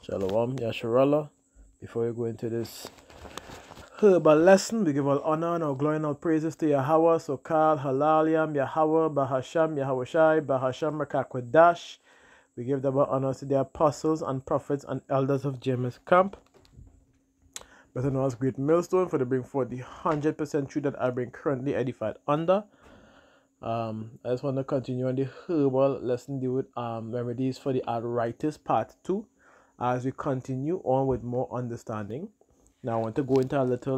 Shalom, Yasharallah. Before we go into this herbal lesson, we give all honor and all glory and all praises to Yahweh, Sokal, Halalyam, Yahweh, Bahasham, Yahushai, Bahasham, Rakakwadash. We give double honors to the apostles and prophets and elders of James Camp. Better known as Great Millstone, for they bring forth the 100% truth that I bring currently edified under. I just want to continue on the herbal lesson, deal with remedies for the arthritis part 2. As we continue on with more understanding. Now I want to go into a little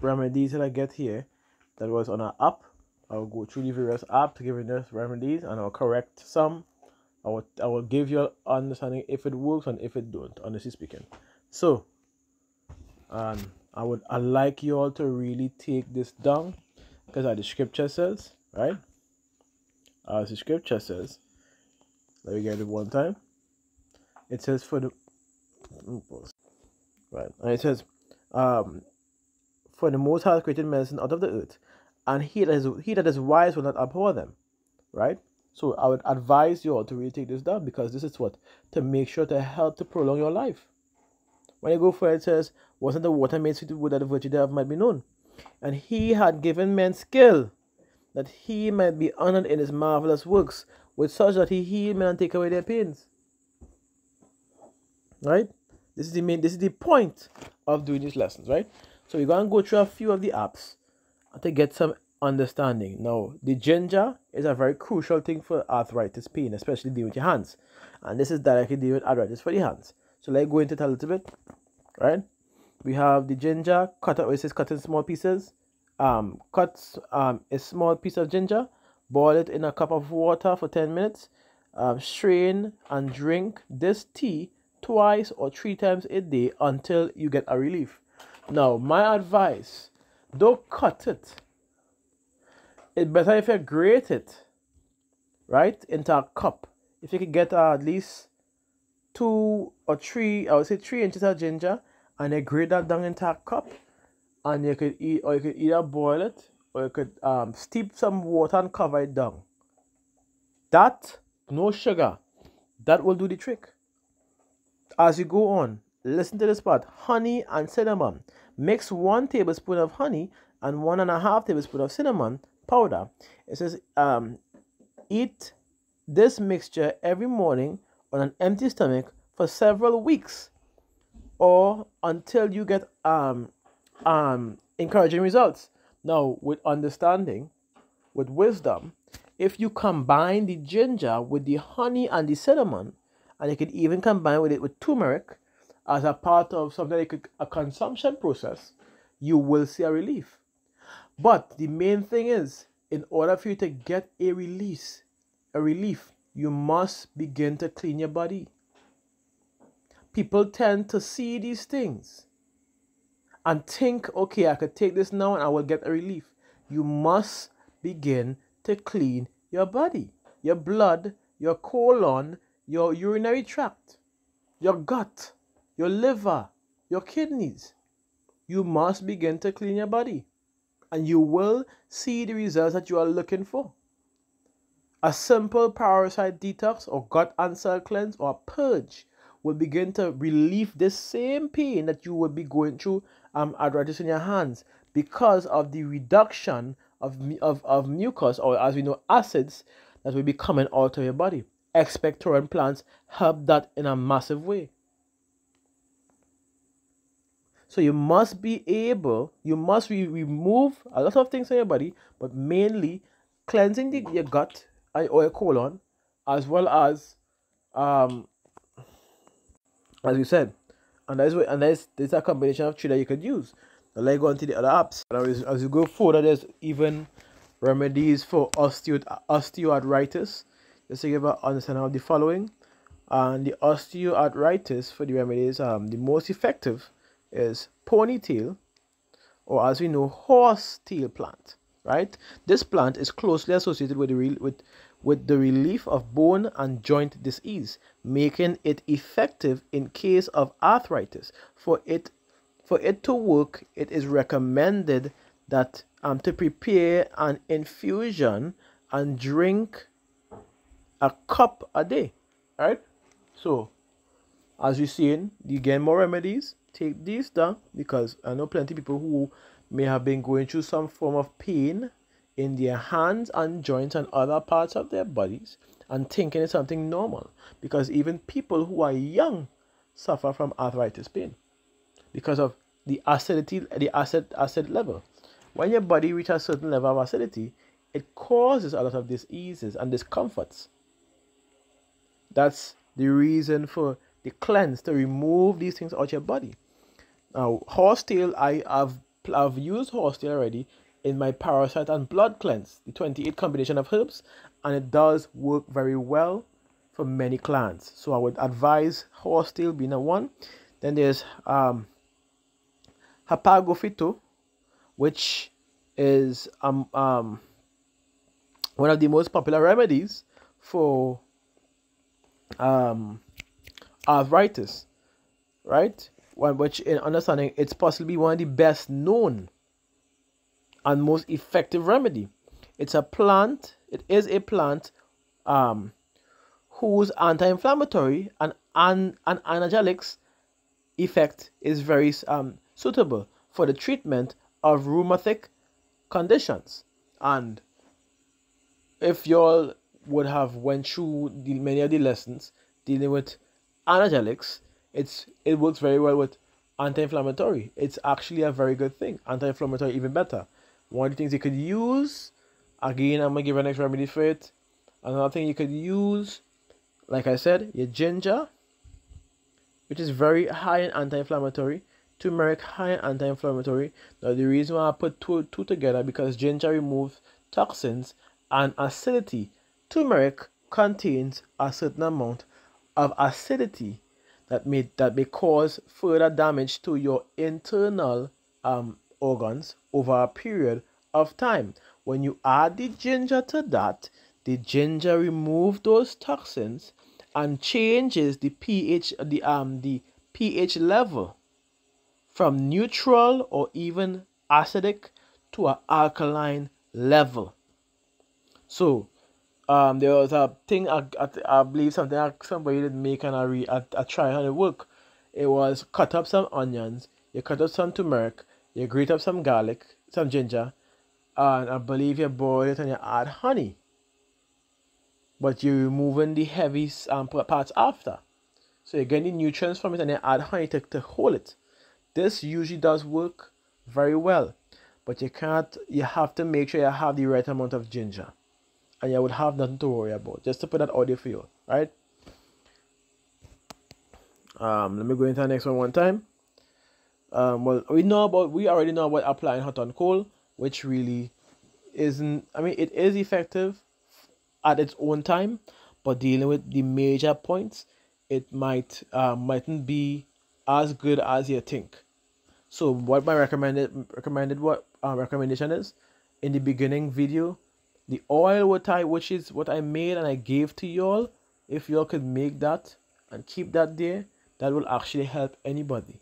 remedies that I get here that was on an app. I'll go through the various apps giving us remedies and I'll correct some. I will give you an understanding if it works and if it don't, honestly speaking. So I'd like you all to really take this down, because as the scripture says, right? As the scripture says, let me get it one time. It says for the right, and it says, for the Most High created medicine out of the earth, and he that is wise will not abhor them, right? So I would advise you all to really take this down, because this is what to make sure to help to prolong your life. When you go for it, it says, wasn't the water made sweet with that the virtue thereof might be known, and he had given men skill, that he might be honored in his marvelous works, with such that he heal men and take away their pains. Right? This is the point of doing these lessons, right? So we're going to go through a few of the apps to get some understanding. Now, the ginger is a very crucial thing for arthritis pain, especially dealing with your hands. And this is directly dealing with arthritis for the hands. So let's go into it a little bit, right? We have the ginger, cut in small pieces. Cut a small piece of ginger, boil it in a cup of water for 10 minutes, strain and drink this tea twice or 3 times a day until you get a relief. Now, my advice, don't cut it. It's better if you grate it, right, into a cup. If you could get at least 2 or 3, I would say 3 inches of ginger, and you grate that down into a cup. And you could either boil it, or you could steep some water and cover it down. That, no sugar, that will do the trick. As you go on, listen to this part. Honey and cinnamon. Mix 1 tablespoon of honey and 1.5 tablespoon of cinnamon powder. It says, eat this mixture every morning on an empty stomach for several weeks, or until you get encouraging results. Now, with understanding, with wisdom, if you combine the ginger with the honey and the cinnamon, and you could even combine with it with turmeric as a part of something like a consumption process, you will see a relief. But the main thing is, in order for you to get a relief, you must begin to clean your body. People tend to see these things and think, okay, I could take this now and I will get a relief. You must begin to clean your body, your blood, your colon, your urinary tract, your gut, your liver, your kidneys. You must begin to clean your body, and you will see the results that you are looking for. A simple parasite detox or gut and cell cleanse or purge will begin to relieve this same pain that you will be going through arthritis in your hands, because of the reduction of mucus, or as we know, acids that will be coming out of your body. Expectorant plants help that in a massive way. So you must be able, remove a lot of things from your body, but mainly cleansing your gut or your colon, as well as we said, and there's a combination of 3 that you could use. Now let's go on to the other apps. As you go further, there's even remedies for osteoarthritis. Just to give an understanding of the following. And the osteoarthritis for the remedies, the most effective is ponytail, or as we know, horsetail plant. Right? This plant is closely associated with the relief of bone and joint disease, making it effective in case of arthritis. For it to work, it is recommended that to prepare an infusion and drink a cup a day. Right? So, as you're seeing, you get more remedies. Take these down, because I know plenty of people who may have been going through some form of pain in their hands and joints and other parts of their bodies and thinking it's something normal, because even people who are young suffer from arthritis pain because of the acidity, the acid level. When your body reaches a certain level of acidity, it causes a lot of diseases and discomforts. That's the reason for the cleanse, to remove these things out your body. Now, horsetail, I've used horsetail already in my parasite and blood cleanse, the 28 combination of herbs, and it does work very well for many clans. So I would advise horsetail being a one. Then there's hapagophyto, which is one of the most popular remedies for arthritis, right? Which, in understanding, it's possibly one of the best known and most effective remedy. It's a plant. It is a plant whose anti-inflammatory and analgesics effect is very suitable for the treatment of rheumatic conditions. And if y'all would have went through many of the lessons dealing with analgesics, it works very well with anti-inflammatory. It's actually a very good thing. Anti-inflammatory even better. One of the things you could use, again, I'm gonna give an extra remedy for it. Another thing you could use, like I said, your ginger, which is very high in anti-inflammatory. Turmeric, high in anti-inflammatory. Now the reason why I put two together, because ginger removes toxins and acidity. Turmeric contains a certain amount of acidity that may cause further damage to your internal organs over a period of time. When you add the ginger to that, the ginger removes those toxins and changes the pH, the pH level from neutral or even acidic to an alkaline level. So there was a thing, I believe something somebody did make, and I try how it work. It was cut up some onions, you cut up some turmeric, you grate up some garlic, some ginger, and I believe you boil it and you add honey. But you're removing the heavy parts after. So you're getting the nutrients from it and you add honey to hold it. This usually does work very well. But you have to make sure you have the right amount of ginger. And you would have nothing to worry about. Just to put that out there for you, right? Let me go into the next one time. Well, we already know about applying hot on cold, which really isn't. I mean, it is effective at its own time, but dealing with the major points, it mightn't be as good as you think. So, what my recommendation is, in the beginning video, the oil which is what I made and I gave to y'all, if y'all could make that and keep that there, that will actually help anybody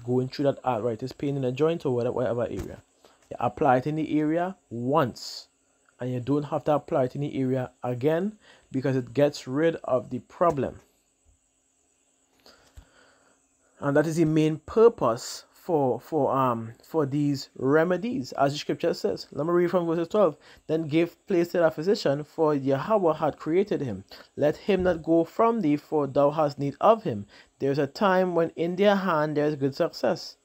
going through that arthritis pain in a joint or whatever area. You apply it in the area once, and you don't have to apply it in the area again, because it gets rid of the problem. And that is the main purpose for these remedies, as the scripture says. Let me read from verse 12. Then give place to thy physician, for Yahweh had created him. Let him not go from thee, for thou hast need of him. There is a time when in their hand there is good success.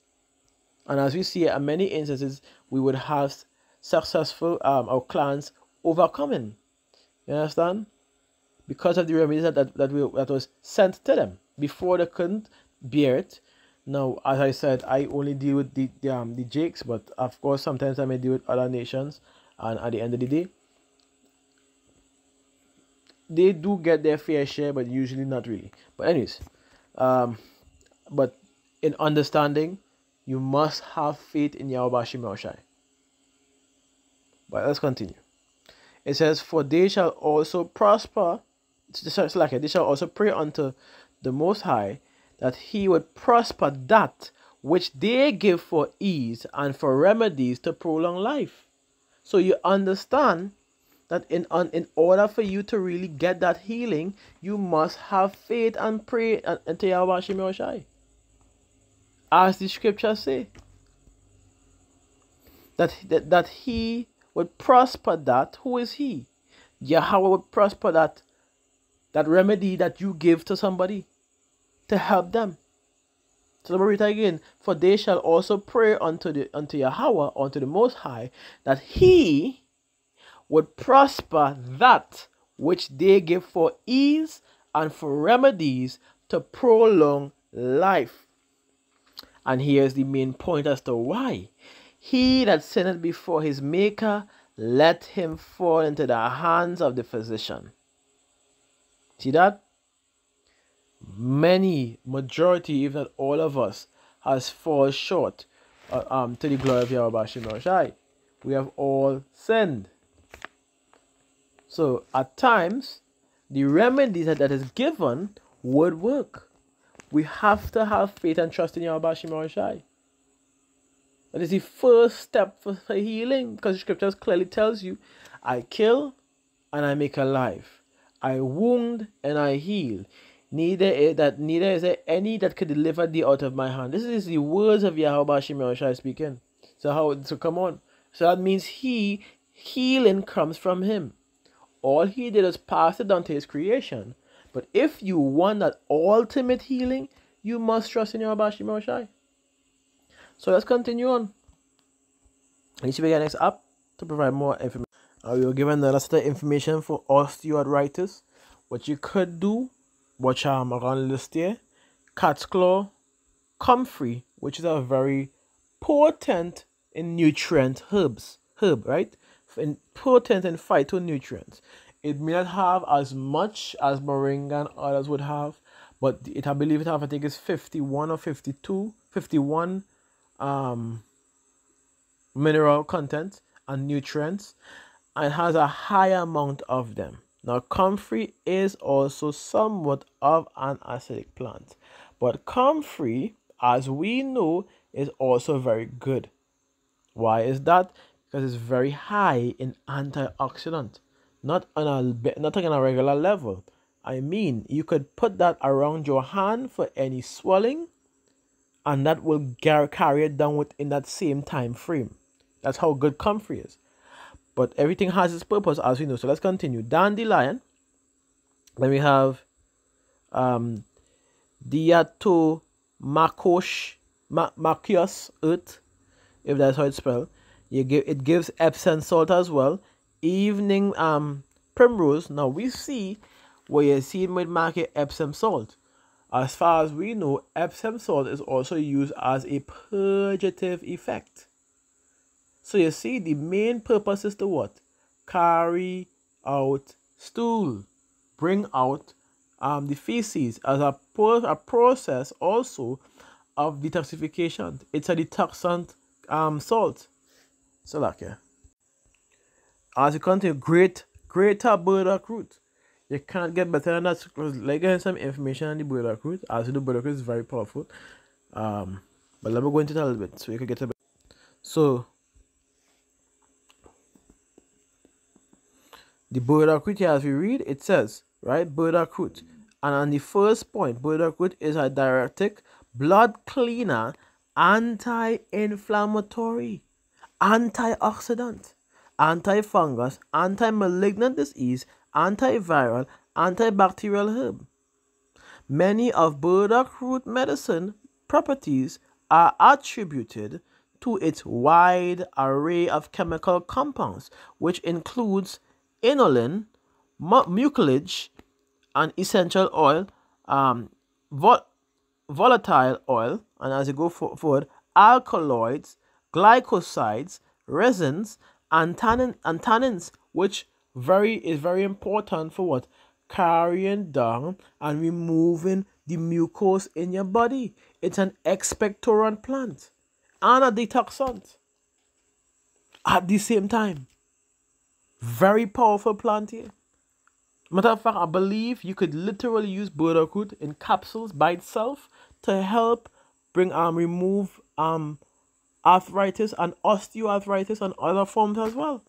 And as we see in many instances, we would have successful our clans overcoming. You understand? Because of the remedies that was sent to them before they couldn't bear it. Now, as I said, I only deal with the Jakes, but of course sometimes I may deal with other nations, and at the end of the day, they do get their fair share, but usually not really. But anyways, but in understanding, you must have faith in Yahweh Shai. But let's continue. It says, for they shall also prosper, they shall also pray unto the Most High, that he would prosper that which they give for ease and for remedies to prolong life. So you understand that in order for you to really get that healing, you must have faith and pray unto Yahweh Hashem Yahushai. As the scriptures say, that he would prosper that. Who is he? Yahweh would prosper that remedy that you give to somebody to help them. So let me read it again. For they shall also pray unto Yahweh, unto the Most High, that he would prosper that which they give for ease and for remedies to prolong life. And here's the main point as to why. He that sinneth before his maker, let him fall into the hands of the physician. See that? Majority, if not all of us, has fallen short to the glory of Yahweh Hashem Yahushai. We have all sinned. So at times, the remedies that is given would work. We have to have faith and trust in Yahweh Hashem Yahushai. That is the first step for healing, because the scriptures clearly tells you, I kill and I make alive. I wound and I heal. Neither is there any that could deliver thee out of my hand. This is the words of Yahweh Hashem Yahushai speaking. So come on. So that means healing comes from him. All he did is pass it down to his creation. But if you want that ultimate healing, you must trust in Yahweh Hashem Yahushai. So let's continue on. And you begin next up to provide more information. We were given another set of information for osteoarthritis. What you could do, which I'm going to list here. Cat's claw, comfrey, which is a very potent in nutrient herb, right? Potent in phytonutrients. It may not have as much as moringa and others would have, but I believe it have, I think it's 51 or 51 mineral content and nutrients, and has a high amount of them. Now, comfrey is also somewhat of an acidic plant, but comfrey, as we know, is also very good. Why is that? Because it's very high in antioxidant, not on a regular level. I mean, you could put that around your hand for any swelling, and that will carry it down within that same time frame. That's how good comfrey is. But everything has its purpose, as we know. So let's continue. Dandelion. Then we have Diatomaceous earth, if that's how it's spelled. It gives Epsom salt as well. Evening primrose. Now we see where you see it with market Epsom salt. As far as we know, Epsom salt is also used as a purgative effect. So you see, the main purpose is to what? Carry out stool. Bring out the feces as a process also of detoxification. It's a detoxant salt. So like yeah. As you continue, greater burdock root. You can't get better than that. Like getting some information on the burdock root. As you know, burdock root is very powerful. But let me go into it a little bit so you can get a bit. So the burdock root here, as we read, it says, right, burdock root. And on the first point, burdock root is a diuretic, blood cleaner, anti-inflammatory, antioxidant, antifungus, anti-malignant disease, antiviral, antibacterial herb. Many of burdock root medicine properties are attributed to its wide array of chemical compounds, which includes inulin, mucilage, and essential oil, volatile oil, and as you go forward, alkaloids, glycosides, resins, and tannins, which is very important for what? Carrying down and removing the mucus in your body. It's an expectorant plant and a detoxant at the same time. Very powerful plant here. Matter of fact, I believe you could literally use burdock root in capsules by itself to help remove arthritis and osteoarthritis and other forms as well.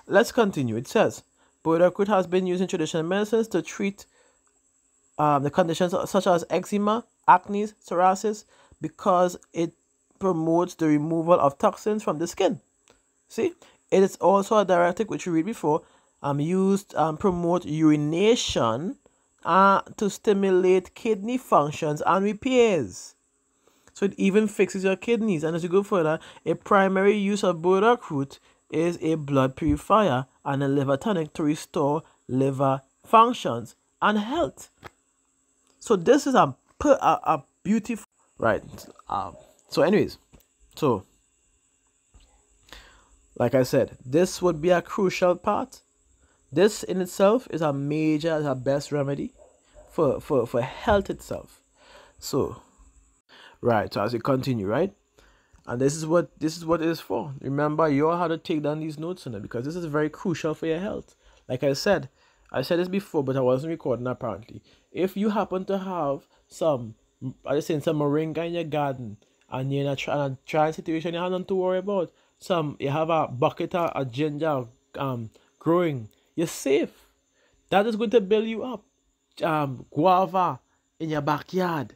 Let's continue. It says, burdock root has been used in traditional medicines to treat the conditions such as eczema, acne, psoriasis, because it promotes the removal of toxins from the skin. See, it is also a diuretic, which we read before, used promote urination to stimulate kidney functions and repairs. So it even fixes your kidneys. And as you go further, a primary use of burdock root is a blood purifier and a liver tonic to restore liver functions and health. So this is a beautiful, right? So anyways, so like I said, this would be a crucial part. This in itself is a best remedy for health itself. So right, so as we continue, right, and this is what it is for. Remember, you all have to take down these notes on it, because this is very crucial for your health. Like I said this before, but I wasn't recording apparently. If you happen to have some, I just saying, some moringa in your garden, and you're in a trying situation, you have nothing to worry about. You have a bucket of a ginger growing, you're safe. That is going to build you up. Guava in your backyard,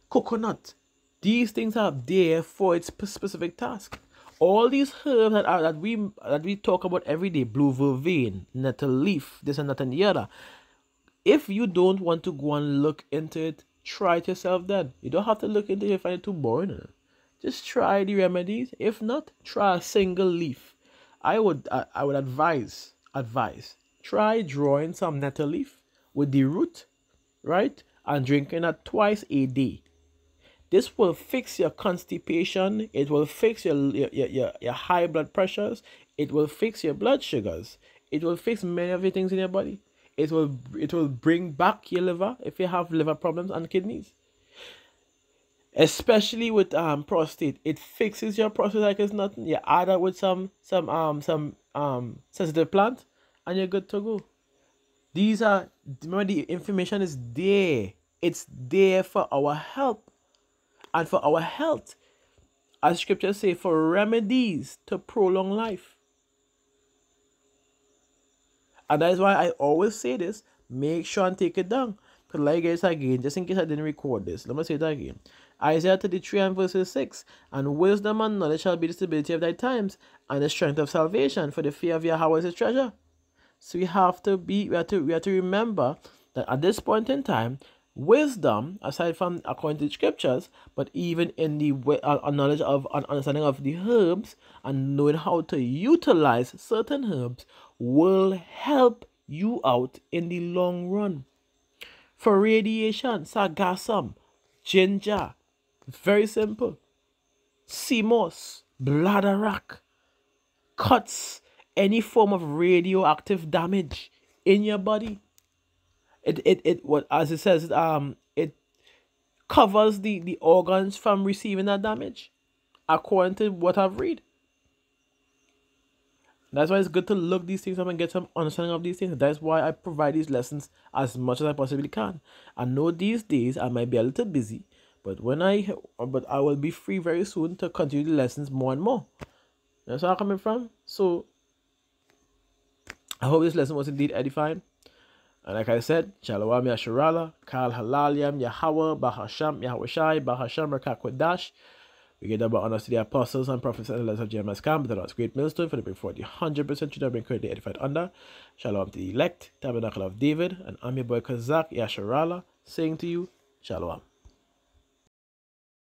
coconut. These things are there for its specific task. All these herbs that we talk about every day, blue vervain, nettle leaf, this and that and the other. If you don't want to go and look into it, try it yourself then. You don't have to look into it if it's too boring. Just try the remedies. If not, try a single leaf. I would advise try drawing some nettle leaf with the root, right, and drinking it twice a day. This will fix your constipation. It will fix your high blood pressures. It will fix your blood sugars. It will fix many of the things in your body. It will bring back your liver if you have liver problems and kidneys. Especially with prostate, it fixes your prostate like it's nothing. You add that with some sensitive plant, and you're good to go. Remember, the information is there. It's there for our help. And for our health, as scriptures say, for remedies to prolong life. And that is why I always say this, make sure and take it down. Because like guys, again, just in case I didn't record this, let me say it again. Isaiah 33 and verses 6, and wisdom and knowledge shall be the stability of thy times, and the strength of salvation, for the fear of Yahweh is his treasure. So we have to remember that at this point in time, wisdom, aside from according to the scriptures, but even in the knowledge of understanding of the herbs and knowing how to utilize certain herbs, will help you out in the long run. For radiation, sargassum, ginger, very simple. Sea moss, bladderwrack, cuts, any form of radioactive damage in your body. As it says, it covers the organs from receiving that damage, according to what I've read. That's why it's good to look these things up and get some understanding of these things. That's why I provide these lessons as much as I possibly can. I know these days I might be a little busy, but I will be free very soon to continue the lessons more and more. That's where I'm coming from. So I hope this lesson was indeed edifying. And like I said, Shalom Yasharala, Kal Halalyam, Yahweh, Bahasham, Yahweh Bahasham, Rakakwedash. We give double honors to the apostles and prophets and the letters of Jeremiah's camp, but the Lord's great millstone for the bring forth the 100% should have been currently edified under. Shalom to the elect, tabernacle of David, and I'm your boy Kazak Yasharala, saying to you, Shalom.